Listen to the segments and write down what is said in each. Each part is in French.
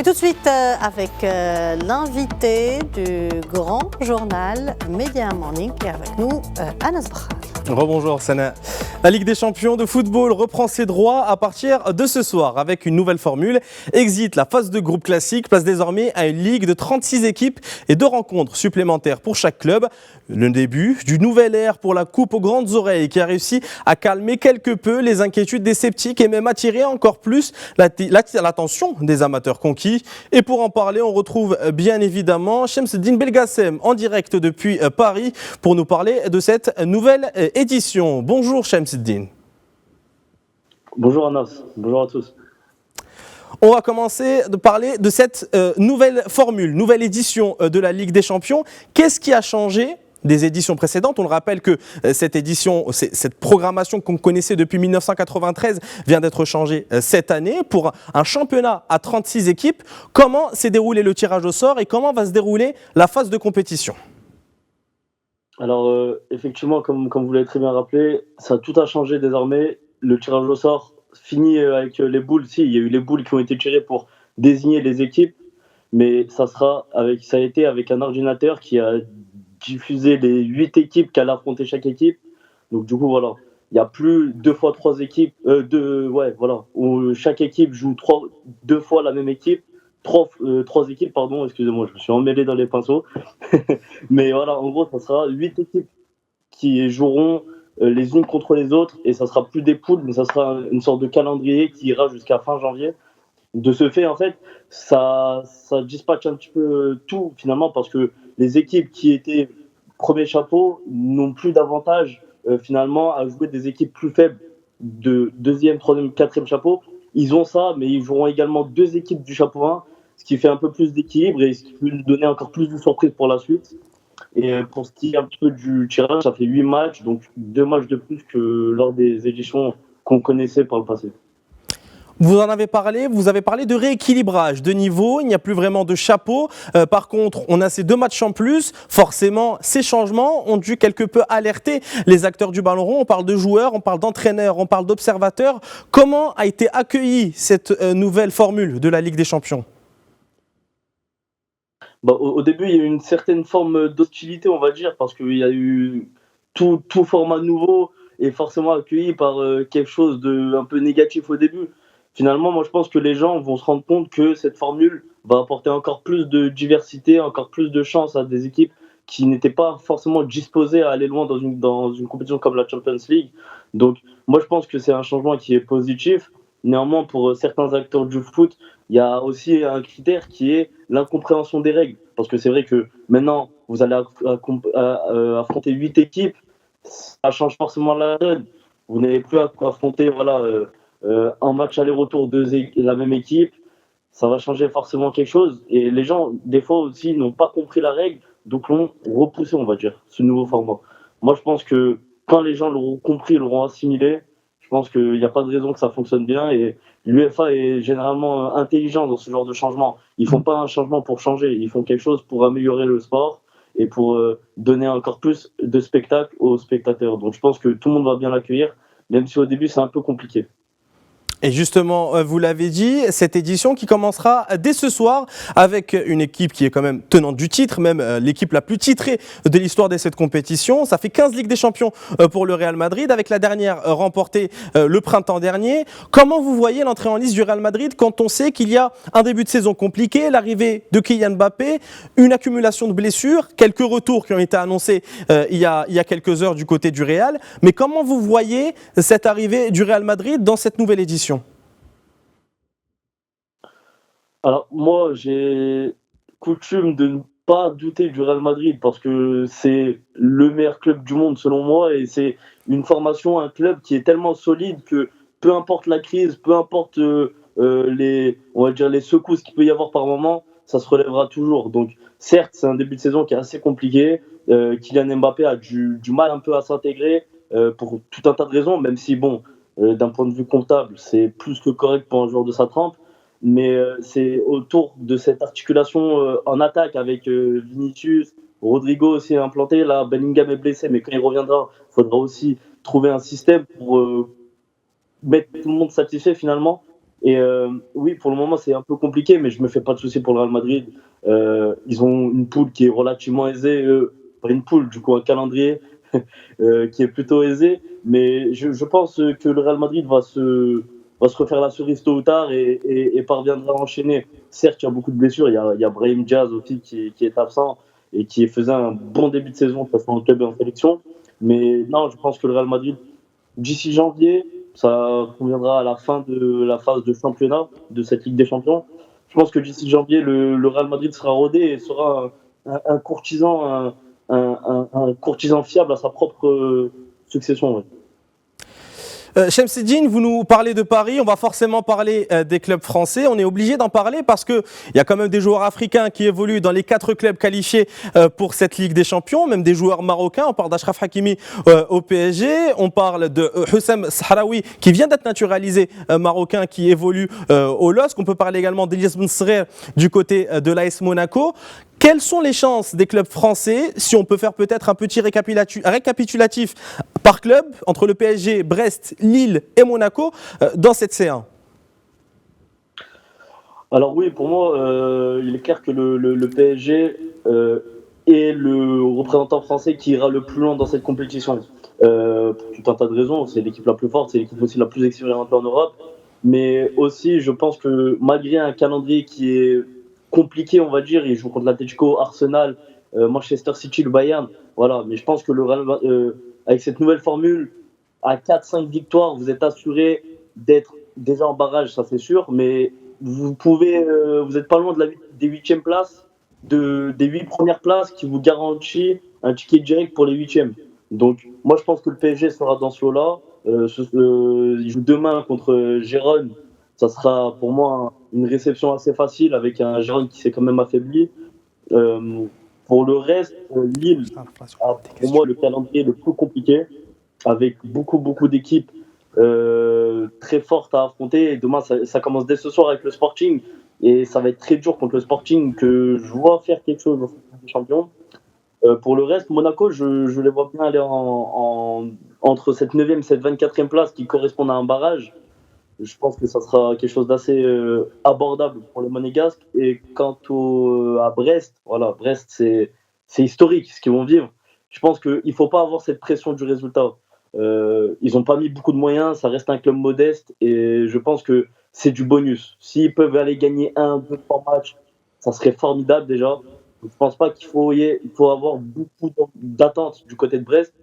Et tout de suite avec l'invité du grand journal Média Morning qui est avec nous, Anas Bahar. Rebonjour Sana. La Ligue des champions de football reprend ses droits à partir de ce soir avec une nouvelle formule. Exit la phase de groupe classique, place désormais à une ligue de 36 équipes et 2 rencontres supplémentaires pour chaque club. Le début du nouvel ère pour la coupe aux grandes oreilles qui a réussi à calmer quelque peu les inquiétudes des sceptiques et même attirer encore plus l'attention des amateurs conquis. Et pour en parler, on retrouve bien évidemment Shamseddine Belgassem en direct depuis Paris pour nous parler de cette nouvelle édition. Bonjour Shamseddine. Bonjour Anas, bonjour à tous. On va commencer de parler de cette nouvelle formule, nouvelle édition de la Ligue des Champions. Qu'est-ce qui a changé des éditions précédentes? On le rappelle que cette édition, cette programmation qu'on connaissait depuis 1993 vient d'être changée cette année pour un championnat à 36 équipes. Comment s'est déroulé le tirage au sort et comment va se dérouler la phase de compétition? Alors effectivement, comme vous l'avez très bien rappelé, tout a changé désormais. Le tirage au sort finit avec les boules. Si, il y a eu les boules qui ont été tirées pour désigner les équipes, mais ça a été avec un ordinateur qui a diffusé les 8 équipes qu'allait affronter chaque équipe. Donc du coup voilà, il n'y a plus 2 fois 3 équipes, où chaque équipe joue 2 fois la même équipe. 3 équipes, pardon, excusez-moi, je me suis emmêlé dans les pinceaux. Mais voilà, en gros, ça sera 8 équipes qui joueront les unes contre les autres, et ça sera plus des poules, mais ça sera une sorte de calendrier qui ira jusqu'à fin janvier. De ce fait, en fait, ça dispatche un petit peu tout, finalement, parce que les équipes qui étaient premier chapeau n'ont plus d'avantage, finalement, à jouer des équipes plus faibles de deuxième, troisième, quatrième chapeau. Ils ont ça, mais ils joueront également 2 équipes du chapeau 1, ce qui fait un peu plus d'équilibre et ce qui peut nous donner encore plus de surprises pour la suite. Et pour ce qui est un petit peu du tirage, ça fait 8 matchs, donc 2 matchs de plus que lors des éditions qu'on connaissait par le passé. Vous avez parlé de rééquilibrage de niveau, il n'y a plus vraiment de chapeau. Par contre, on a ces 2 matchs en plus. Forcément, ces changements ont dû quelque peu alerter les acteurs du ballon rond. On parle de joueurs, on parle d'entraîneurs, on parle d'observateurs. Comment a été accueillie cette nouvelle formule de la Ligue des Champions ? Au début, il y a eu une certaine forme d'hostilité, on va dire, parce qu'il y a eu tout format nouveau et forcément accueilli par quelque chose de un peu négatif au début. Finalement, moi, je pense que les gens vont se rendre compte que cette formule va apporter encore plus de diversité, encore plus de chance à des équipes qui n'étaient pas forcément disposées à aller loin dans une compétition comme la Champions League. Donc, moi, je pense que c'est un changement qui est positif. Néanmoins, pour certains acteurs du foot, il y a aussi un critère qui est l'incompréhension des règles. Parce que c'est vrai que maintenant, vous allez affronter 8 équipes, ça change forcément la donne. Vous n'avez plus à affronter un match aller-retour de la même équipe. Ça va changer forcément quelque chose. Et les gens, des fois aussi, n'ont pas compris la règle, donc l'ont repoussé, on va dire, ce nouveau format. Moi, je pense que quand les gens l'auront compris, l'auront assimilé, je pense qu'il n'y a pas de raison que ça fonctionne bien. Et l'UEFA est généralement intelligent dans ce genre de changement. Ils ne font pas un changement pour changer, ils font quelque chose pour améliorer le sport et pour donner encore plus de spectacle aux spectateurs. Donc je pense que tout le monde va bien l'accueillir, même si au début c'est un peu compliqué. Et justement, vous l'avez dit, cette édition qui commencera dès ce soir avec une équipe qui est quand même tenante du titre, même l'équipe la plus titrée de l'histoire de cette compétition. Ça fait 15 Ligues des Champions pour le Real Madrid, avec la dernière remportée le printemps dernier. Comment vous voyez l'entrée en lice du Real Madrid quand on sait qu'il y a un début de saison compliqué, l'arrivée de Kylian Mbappé, une accumulation de blessures, quelques retours qui ont été annoncés il y a quelques heures du côté du Real. Mais comment vous voyez cette arrivée du Real Madrid dans cette nouvelle édition ? Alors moi, j'ai coutume de ne pas douter du Real Madrid parce que c'est le meilleur club du monde selon moi et c'est une formation, un club qui est tellement solide que peu importe la crise, peu importe on va dire les secousses qu'il peut y avoir par moment, ça se relèvera toujours. Donc certes, c'est un début de saison qui est assez compliqué. Kylian Mbappé a du mal un peu à s'intégrer pour tout un tas de raisons, même si bon, d'un point de vue comptable, c'est plus que correct pour un joueur de sa trempe. Mais c'est autour de cette articulation en attaque avec Vinicius, Rodrigo aussi est implanté. Là, Bellingham est blessé, mais quand il reviendra, il faudra aussi trouver un système pour mettre tout le monde satisfait finalement. Et oui, pour le moment, c'est un peu compliqué, mais je me fais pas de soucis pour le Real Madrid. Ils ont une poule qui est relativement aisée, pas une poule, du coup un calendrier qui est plutôt aisé. Mais je pense que le Real Madrid va se refaire la cerise tôt ou tard et parviendra à enchaîner. Certes, il y a beaucoup de blessures. Il y a Brahim Diaz aussi qui est absent et qui faisait un bon début de saison, que ce soit en club et en sélection. Mais non, je pense que le Real Madrid, d'ici janvier, ça conviendra à la fin de la phase de championnat de cette Ligue des Champions. Je pense que d'ici janvier, le Real Madrid sera rodé et sera un courtisan, un courtisan fiable à sa propre succession. Ouais. Chemseddine, vous nous parlez de Paris, on va forcément parler des clubs français. On est obligé d'en parler parce qu'il y a quand même des joueurs africains qui évoluent dans les 4 clubs qualifiés pour cette Ligue des Champions, même des joueurs marocains. On parle d'Achraf Hakimi au PSG, on parle de Houssem Sahraoui qui vient d'être naturalisé marocain qui évolue au LOSC. On peut parler également d'Elias Bensrer du côté de l'AS Monaco. Quelles sont les chances des clubs français, si on peut faire peut-être un petit récapitulatif par club, entre le PSG, Brest, Lille et Monaco, dans cette C1 ? Alors oui, pour moi, il est clair que le PSG est le représentant français qui ira le plus loin dans cette compétition. Pour tout un tas de raisons, c'est l'équipe la plus forte, c'est l'équipe aussi la plus expérimentée en Europe. Mais aussi, je pense que malgré un calendrier qui est compliqué, on va dire, ils jouent contre l'Atlético, Arsenal, Manchester City, le Bayern. Voilà, mais je pense que avec cette nouvelle formule, à 4-5 victoires, vous êtes assuré d'être déjà en barrage, ça c'est sûr, mais vous n'êtes pas loin des 8e places, des 8 premières places qui vous garantit un ticket direct pour les 8e. Donc, moi je pense que le PSG sera dans ce lot-là. Il joue demain contre Gérone. Ça sera pour moi une réception assez facile avec un Gérone qui s'est quand même affaibli. Pour le reste, Lille a pour moi le calendrier le plus compliqué avec beaucoup d'équipes très fortes à affronter. Et demain, ça commence dès ce soir avec le Sporting et ça va être très dur contre le Sporting que je vois faire quelque chose dans cette Ligue des Champions. Pour le reste, Monaco, je les vois bien aller entre cette 9e et cette 24e place qui correspondent à un barrage. Je pense que ça sera quelque chose d'assez abordable pour les Monégasques. Et quant à Brest, voilà, Brest, c'est historique ce qu'ils vont vivre. Je pense qu'il ne faut pas avoir cette pression du résultat. Ils n'ont pas mis beaucoup de moyens, ça reste un club modeste et je pense que c'est du bonus. S'ils peuvent aller gagner 1, 2, 3 matchs, ça serait formidable déjà. Je ne pense pas il faut avoir beaucoup d'attentes du côté de Brest.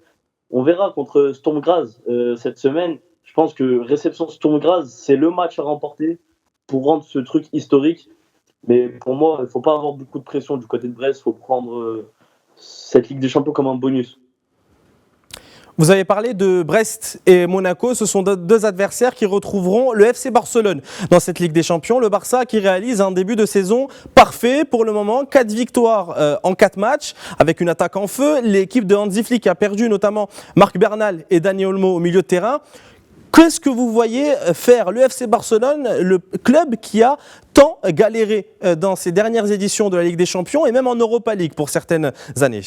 On verra contre Sturm Graz cette semaine. Je pense que réception Sturm Graz, c'est le match à remporter pour rendre ce truc historique. Mais pour moi, il ne faut pas avoir beaucoup de pression du côté de Brest. Il faut prendre cette Ligue des Champions comme un bonus. Vous avez parlé de Brest et Monaco, ce sont deux adversaires qui retrouveront le FC Barcelone dans cette Ligue des Champions. Le Barça qui réalise un début de saison parfait pour le moment, 4 victoires en 4 matchs avec une attaque en feu. L'équipe de Hansi Flick a perdu notamment Marc Bernal et Dani Olmo au milieu de terrain. Qu'est-ce que vous voyez faire le FC Barcelone, le club qui a tant galéré dans ces dernières éditions de la Ligue des Champions et même en Europa League pour certaines années ?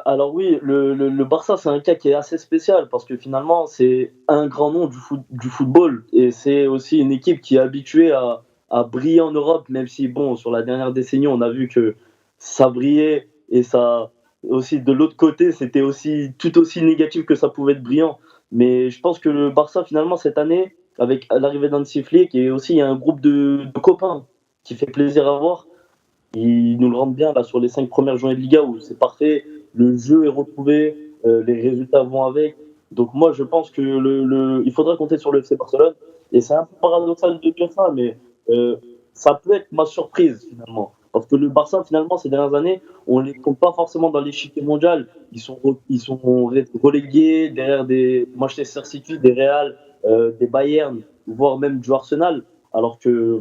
Alors oui, le Barça, c'est un cas qui est assez spécial parce que finalement, c'est un grand nom du football et c'est aussi une équipe qui est habituée à briller en Europe, même si, bon, sur la dernière décennie, on a vu que ça brillait et ça aussi, de l'autre côté, c'était aussi tout aussi négatif que ça pouvait être brillant. Mais je pense que le Barça, finalement, cette année, avec l'arrivée d'Hansi Flick et aussi il y a un groupe de copains qui fait plaisir à voir, ils nous le rendent bien là sur les 5 premières journées de Liga où c'est parfait. Le jeu est retrouvé, les résultats vont avec. Donc moi, je pense que il faudra compter sur le FC Barcelone. Et c'est un peu paradoxal de dire ça, mais ça peut être ma surprise finalement. Parce que le Barça, finalement, ces dernières années, on ne les compte pas forcément dans l'échiquier mondial. Ils sont relégués derrière des Manchester City, des Real, des Bayern, voire même du Arsenal. Alors que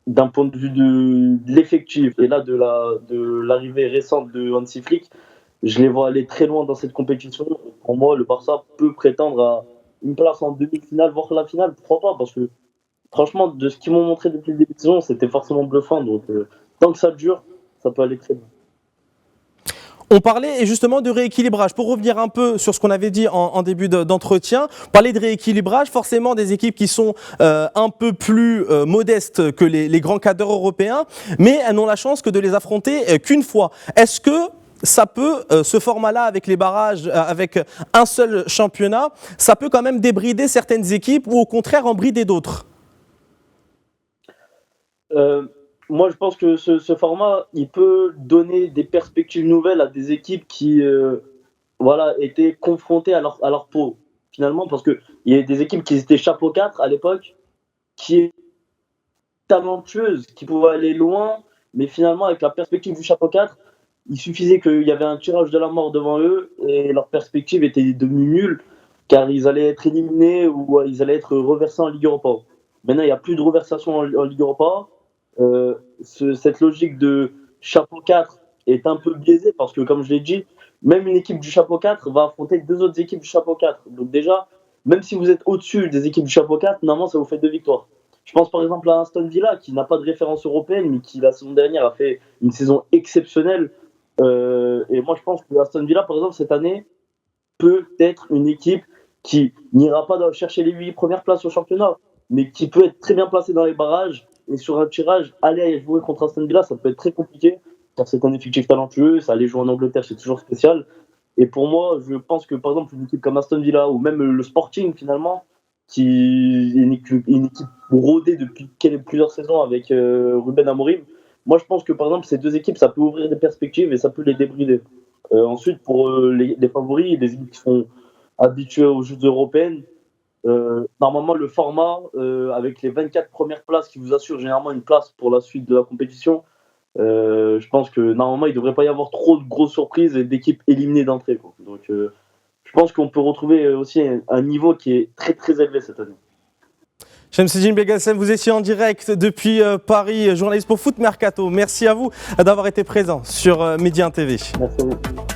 d'un point de vue de l'effectif et là de l'arrivée récente de Hansi Flick, je les vois aller très loin dans cette compétition. Pour moi, le Barça peut prétendre à une place en demi-finale, voire la finale. Pourquoi pas ? Parce que franchement, de ce qu'ils m'ont montré depuis le début de saison, c'était forcément bluffant. Donc, tant que ça dure, ça peut aller très loin. On parlait justement de rééquilibrage. Pour revenir un peu sur ce qu'on avait dit en début d'entretien, parler de rééquilibrage, forcément des équipes qui sont un peu plus modestes que les grands cadres européens, mais elles n'ont la chance que de les affronter qu'une fois. Est-ce que ça peut, ce format-là avec les barrages, avec un seul championnat, ça peut quand même débrider certaines équipes ou au contraire en brider d'autres? Moi, je pense que ce format, il peut donner des perspectives nouvelles à des équipes qui étaient confrontées à leur peau, finalement, parce qu'il y a des équipes qui étaient chapeau 4 à l'époque, qui étaient talentueuses, qui pouvaient aller loin, mais finalement, avec la perspective du chapeau 4, il suffisait qu'il y avait un tirage de la mort devant eux et leur perspective était devenue nulle, car ils allaient être éliminés ou ils allaient être reversés en Ligue Europa. Maintenant, il n'y a plus de reversation en Ligue Europa. Cette logique de chapeau 4 est un peu biaisée parce que, comme je l'ai dit, même une équipe du chapeau 4 va affronter 2 autres équipes du chapeau 4. Donc déjà, même si vous êtes au-dessus des équipes du chapeau 4, normalement ça vous fait 2 victoires. Je pense par exemple à Aston Villa qui n'a pas de référence européenne mais qui la saison dernière a fait une saison exceptionnelle. Et moi je pense que Aston Villa par exemple cette année peut être une équipe qui n'ira pas chercher les 8 premières places au championnat, mais qui peut être très bien placée dans les barrages. Et sur un tirage, aller jouer contre Aston Villa, ça peut être très compliqué, car c'est un effectif talentueux, ça aller jouer en Angleterre, c'est toujours spécial. Et pour moi, je pense que par exemple une équipe comme Aston Villa, ou même le Sporting finalement, qui est une équipe rodée depuis plusieurs saisons avec Ruben Amorim, moi je pense que par exemple ces 2 équipes, ça peut ouvrir des perspectives et ça peut les débrider. Ensuite, pour les favoris, les équipes qui sont habituées aux Jeux européennes, normalement le format avec les 24 premières places qui vous assurent généralement une place pour la suite de la compétition, je pense que normalement il ne devrait pas y avoir trop de grosses surprises et d'équipes éliminées d'entrée, quoi. Donc je pense qu'on peut retrouver aussi un niveau qui est très très élevé cette année. Chamseddine Belgassem, vous étiez en direct depuis Paris, journaliste pour Foot Mercato. Merci à vous d'avoir été présent sur Média TV. Merci à vous.